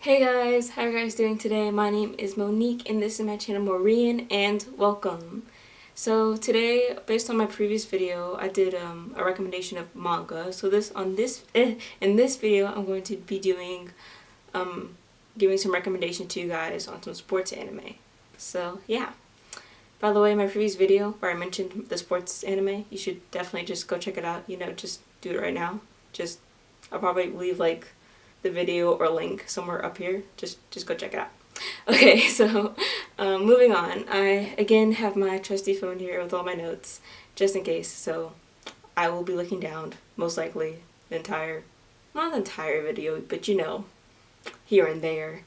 Hey guys, how are you guys doing today? My name is Monique and this is my channel Maureen, and welcome. So today, based on my previous video, I did a recommendation of manga. So in this video I'm going to be doing giving some recommendation to you guys on some sports anime. So yeah. By the way, my previous video where I mentioned the sports anime, you should definitely just go check it out. Just do it right now. I'll probably leave like the video or link somewhere up here. Just go check it out. Okay, so moving on. I again have my trusty phone here with all my notes, just in case. So I will be looking down, most likely not the entire video, but here and there.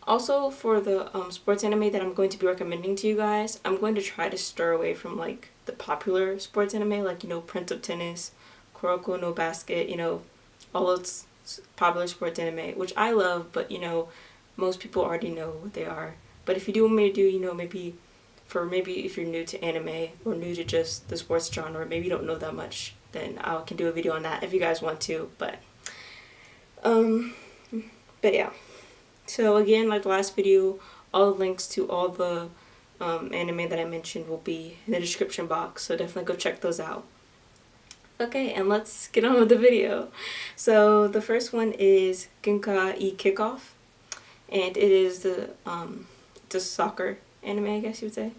Also for the sports anime that I'm going to be recommending to you guys, I'm going to try to stir away from like the popular sports anime, like Prince of Tennis, Kuroko no Basket, all those popular sports anime, which I love, but most people already know what they are. But if you do want me to do, maybe if you're new to anime or new to just the sports genre, maybe you don't know that much, then I can do a video on that if you guys want to. But yeah. So again, like the last video, all the links to all the anime that I mentioned will be in the description box, so definitely go check those out. Okay, and let's get on with the video. So the first one is Ginga Kickoff, and it is it's a soccer anime, I guess you would say.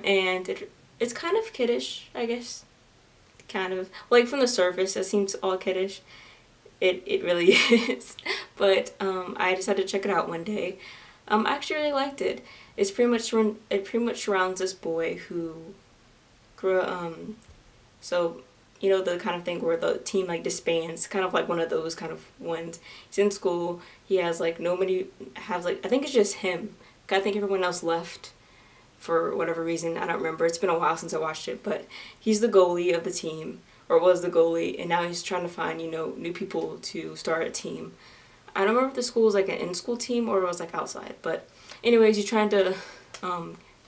And it's kind of kiddish, I guess. Kind of. Like from the surface, it seems all kiddish. It really is. But I decided to check it out one day. I actually really liked it. It pretty much surrounds this boy who grew so the kind of thing where the team like disbands, kind of like one of those kind of ones. He's in school. He has like nobody has like, I think it's just him. I think everyone else left for whatever reason. I don't remember. It's been a while since I watched it, but he's the goalie of the team, or was the goalie, and now he's trying to find new people to start a team. I don't remember if the school was like an in-school team or it was like outside, but anyways, he's trying to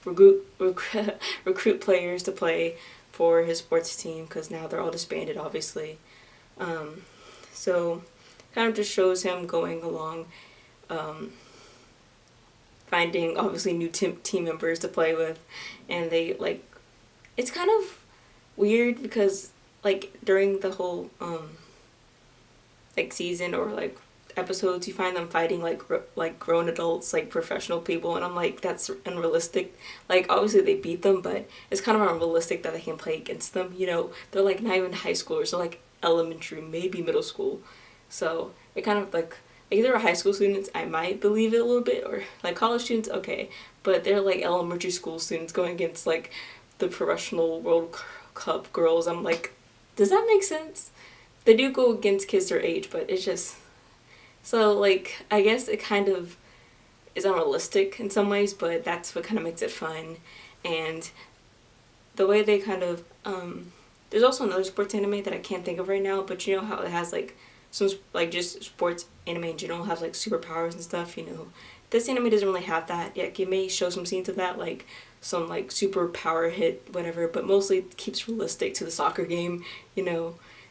recruit players to play for his sports team, because now they're all disbanded, obviously. So kind of just shows him going along, finding obviously new team members to play with, and they like, it's kind of weird because like during the whole like season or like episodes, you find them fighting like grown adults, like professional people, and I'm like, that's unrealistic. Like obviously they beat them, but it's kind of unrealistic that they can play against them. They're like not even high schoolers, they're like elementary, maybe middle school. So it kind of like if they were high school students, I might believe it a little bit, or like college students, okay, but they're like elementary school students going against like the professional World Cup girls. I'm like, does that make sense? They do go against kids their age, but it's just, so like, I guess it kind of is unrealistic in some ways, but that's what kind of makes it fun. And the way they kind of, there's also another sports anime that I can't think of right now, but you know how it has like some, like just sports anime in general have like superpowers and stuff, This anime doesn't really have that. Yeah, it may show some scenes of that, like some like superpower hit, whatever, but mostly it keeps realistic to the soccer game,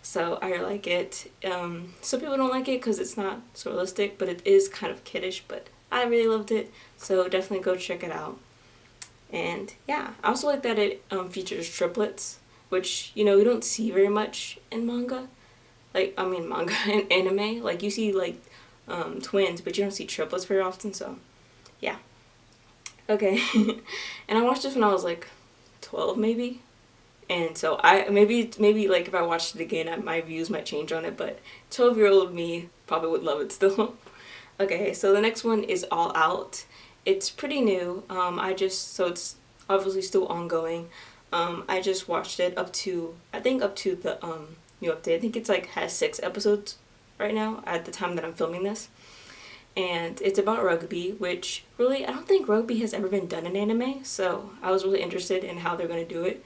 So I like it. Some people don't like it because it's not so realistic, but it is kind of kiddish, but I really loved it, so definitely go check it out. And yeah, I also like that it features triplets, which, you don't see very much in manga. Manga and anime. Like, you see, like, twins, but you don't see triplets very often, so yeah. Okay. And I watched this when I was, like, 12, maybe? And so maybe like if I watched it again, my views might change on it, but 12-year-old me probably would love it still. Okay, so the next one is All Out. It's pretty new. So it's obviously still ongoing. I just watched it up to the new update. I think it's like has 6 episodes right now at the time that I'm filming this. And it's about rugby, which really, I don't think rugby has ever been done in anime, so I was really interested in how they're going to do it.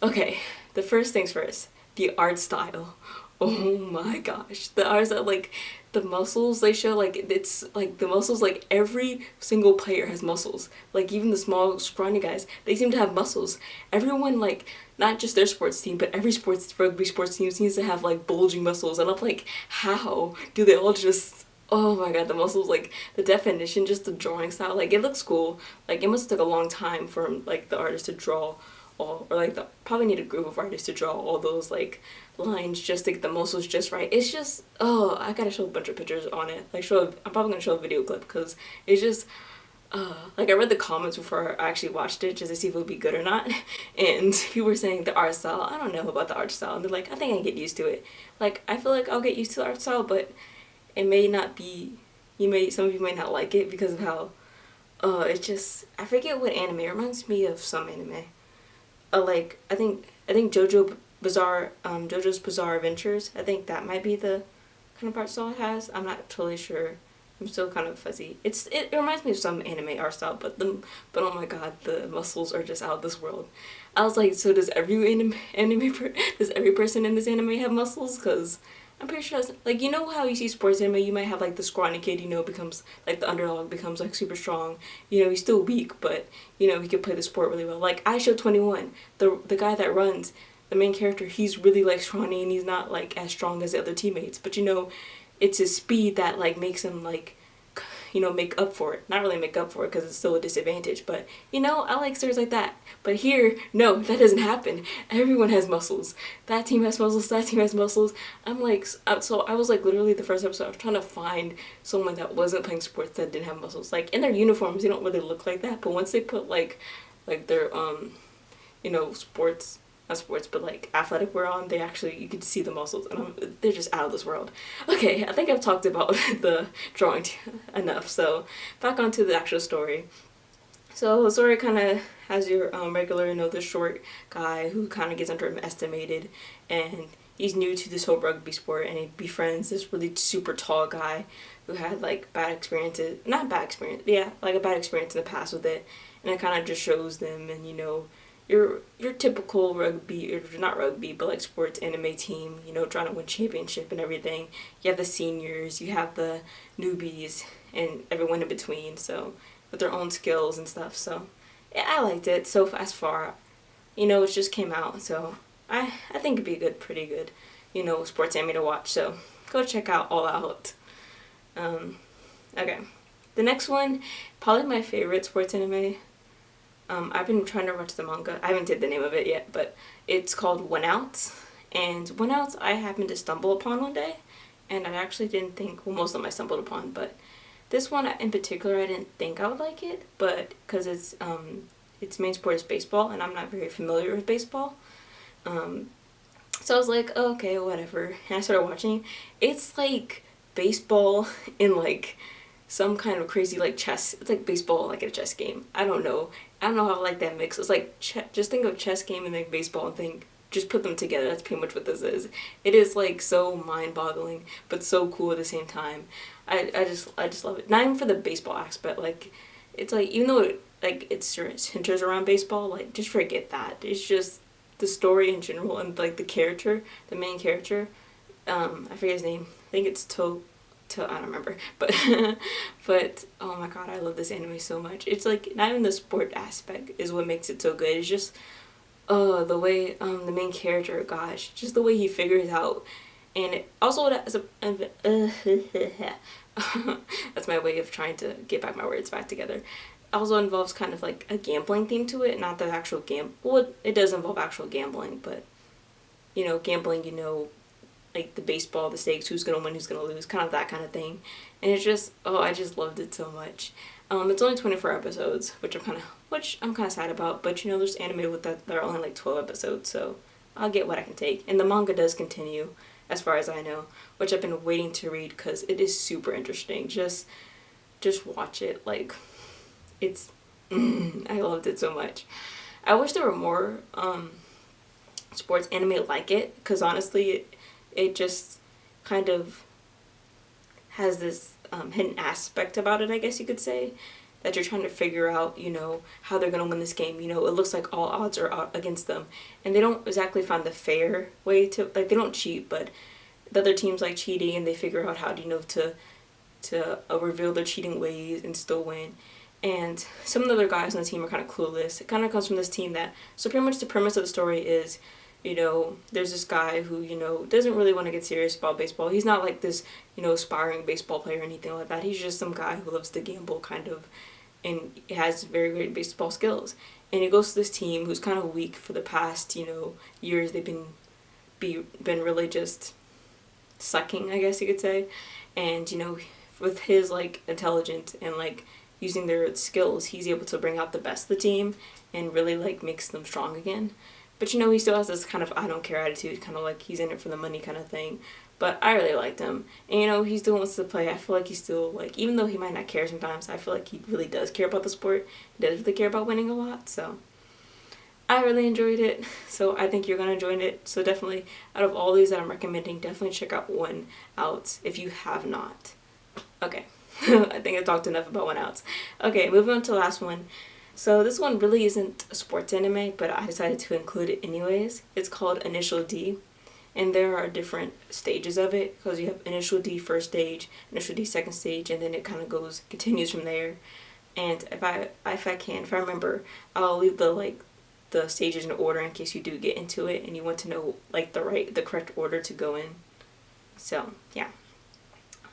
Okay, the first things first, the art style. Oh my gosh, the art style, like the muscles they show, like it's like the muscles, like every single player has muscles. Like even the small scrawny guys, they seem to have muscles. Everyone, like not just their sports team, but every rugby sports team seems to have like bulging muscles, and I'm like, how do they all just Oh my god, the muscles, like, the definition, just the drawing style, like, it looks cool. Like, it must have took a long time for, like, the artist to draw all, or, like, probably need a group of artists to draw all those, like, lines just to get the muscles just right. It's just, oh, I gotta show a bunch of pictures on it. Like, I'm probably gonna show a video clip, because it's just, like, I read the comments before I actually watched it just to see if it would be good or not, and people were saying the art style, I don't know about the art style, and they're like, I think I can get used to it. Like, I feel like I'll get used to the art style, but it may not be, some of you might not like it because of how, it's just, I forget what anime, it reminds me of some anime. Like, I think JoJo's Bizarre Adventures, I think that might be the kind of art style it has. I'm not totally sure. I'm still kind of fuzzy. It reminds me of some anime art style, but oh my god, the muscles are just out of this world. I was like, so does every does every person in this anime have muscles? Because I'm pretty sure that's, like, you know how you see sports anime, you might have, like, the scrawny kid, you know, becomes, like, the underdog becomes, like, super strong. You know, he's still weak, but, you know, he can play the sport really well. Like, iShow21, the guy that runs, the main character, he's really, like, scrawny, and he's not, like, as strong as the other teammates. But, you know, it's his speed that, like, makes him, like, you know, make up for it. Not really make up for it because it's still a disadvantage, but, you know, I like stories like that. But here, no, that doesn't happen. Everyone has muscles. That team has muscles, that team has muscles. I'm like, so I was like, literally the first episode, I was trying to find someone that wasn't playing sports that didn't have muscles. Like, in their uniforms, they don't really look like that, but once they put, like their, you know, not sports, but like athletic wear on, they actually, you can see the muscles, and they're just out of this world. Okay, I think I've talked about the drawing enough, so back onto the actual story. So the story kind of has your regular, you know, the short guy who kind of gets underestimated, and he's new to this whole rugby sport, and he befriends this really super tall guy who had like bad experiences, not bad experience, yeah, like a bad experience in the past with it, and it kind of just shows them, and you know, your typical rugby, or not rugby, but like sports anime team, you know, trying to win championship and everything. You have the seniors, you have the newbies, and everyone in between, so with their own skills and stuff. So yeah, I liked it. So as far, you know, it just came out, so I think it'd be good, pretty good, you know, sports anime to watch. So go check out All Out. Okay, the next one, probably my favorite sports anime. I've been trying to watch the manga. I haven't said the name of it yet, but it's called One Out. And One Out I happened to stumble upon one day, and I actually didn't think, well, most of them I stumbled upon, but this one in particular I didn't think I would like it, but because its main sport is baseball, and I'm not very familiar with baseball. So I was like, oh, okay, whatever. And I started watching. It's like baseball in like some kind of crazy like chess. It's like baseball like a chess game. I don't know how I like that mix. It's like just think of chess game and then baseball and think, just put them together. That's pretty much what this is. It is like so mind-boggling, but so cool at the same time. I just love it. Not even for the baseball aspect. Like, it's like, even though it centers around baseball, like, just forget that. It's just the story in general, and like the main character. I forget his name. I think it's I don't remember, but but oh my god, I love this anime so much. It's like not even the sport aspect is what makes it so good. It's just the way the main character, gosh, just the way he figures out, and it also that's my way of trying to get my words back together. Also involves kind of like a gambling theme to it, not the actual well, it does involve actual gambling, but you know, gambling, you know, like the baseball, the stakes, who's gonna win, who's gonna lose, kind of that kind of thing. And it's just, oh, I just loved it so much. It's only 24 episodes, which I'm kind of sad about, but you know, there's anime with that are only like 12 episodes, so I'll get what I can take. And the manga does continue, as far as I know, which I've been waiting to read because it is super interesting. Just watch it. Like, it's I loved it so much. I wish there were more sports anime like it, because honestly it just kind of has this hidden aspect about it, I guess you could say, that you're trying to figure out, you know, how they're going to win this game. You know, it looks like all odds are out against them, and they don't exactly find the fair way to, like, they don't cheat, but the other team's like cheating, and they figure out how to, you know, to reveal their cheating ways and still win. And some of the other guys on the team are kind of clueless. It kind of comes from this team that, so pretty much the premise of the story is you know, there's this guy who, you know, doesn't really want to get serious about baseball. He's not like this, you know, aspiring baseball player or anything like that. He's just some guy who loves to gamble, kind of, and has very great baseball skills. And he goes to this team who's kind of weak for the past, you know, years. They've been really just sucking, I guess you could say. And, you know, with his, like, intelligence and, like, using their skills, he's able to bring out the best of the team and really, like, makes them strong again. But, you know, he still has this kind of I don't care attitude, kind of like he's in it for the money kind of thing. But I really liked him. And, you know, he still wants to play. I feel like he's still, like, even though he might not care sometimes, I feel like he really does care about the sport. He does really care about winning a lot. So I really enjoyed it. So I think you're going to enjoy it. So definitely, out of all these that I'm recommending, definitely check out One Out if you have not. Okay. I think I talked enough about One Outs. Okay, moving on to the last one. So this one really isn't a sports anime, but I decided to include it anyways. It's called Initial D. And there are different stages of it, because you have Initial D first stage, Initial D second stage, and then it kind of continues from there. And if I remember, I'll leave the stages in order in case you do get into it and you want to know like the correct order to go in. So yeah.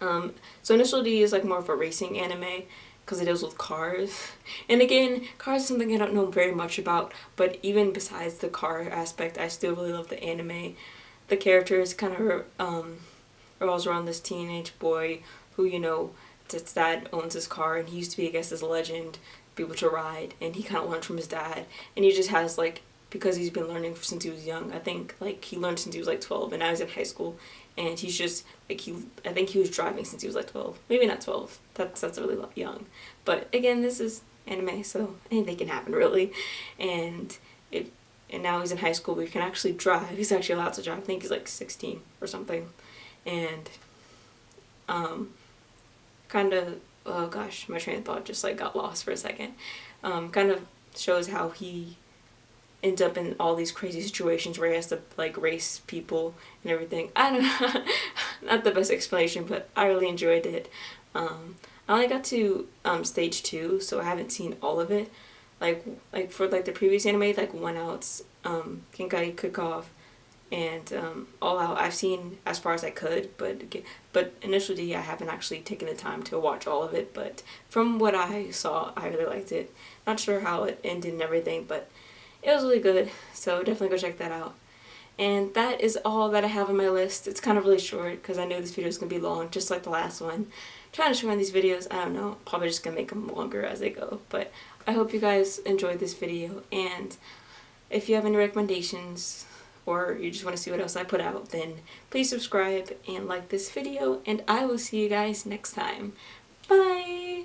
So Initial D is like more of a racing anime because it deals with cars. And again, cars is something I don't know very much about, but even besides the car aspect, I still really love the anime. The characters kind of revolves around this teenage boy who, you know, his dad owns his car, and he used to be, I guess, this legend, be able to ride, and he kind of learned from his dad, and he just has, like, because he's been learning since he was young, I think, like, he learned since he was, like, 12, and now he's in high school, and he's just, like, I think he was driving since he was, like, 12, maybe not 12, that's really young, but, again, this is anime, so anything can happen, really, and now he's in high school, but he can actually drive. He's actually allowed to drive. I think he's like 16 or something. And kind of, oh gosh, my train of thought just like got lost for a second. Kind of shows how he ends up in all these crazy situations where he has to like race people and everything. I don't know, not the best explanation, but I really enjoyed it. I only got to stage 2, so I haven't seen all of it. Like for like the previous anime, like One Out's, Ginga, Kickoff, and All Out, I've seen as far as I could, but Initial D, I haven't actually taken the time to watch all of it, but from what I saw, I really liked it. Not sure how it ended and everything, but it was really good, so definitely go check that out. And that is all that I have on my list. It's kind of really short because I know this video is going to be long, just like the last one. Trying to shorten these videos, I don't know, probably just going to make them longer as they go, but I hope you guys enjoyed this video, and if you have any recommendations or you just want to see what else I put out, then please subscribe and like this video, and I will see you guys next time. Bye!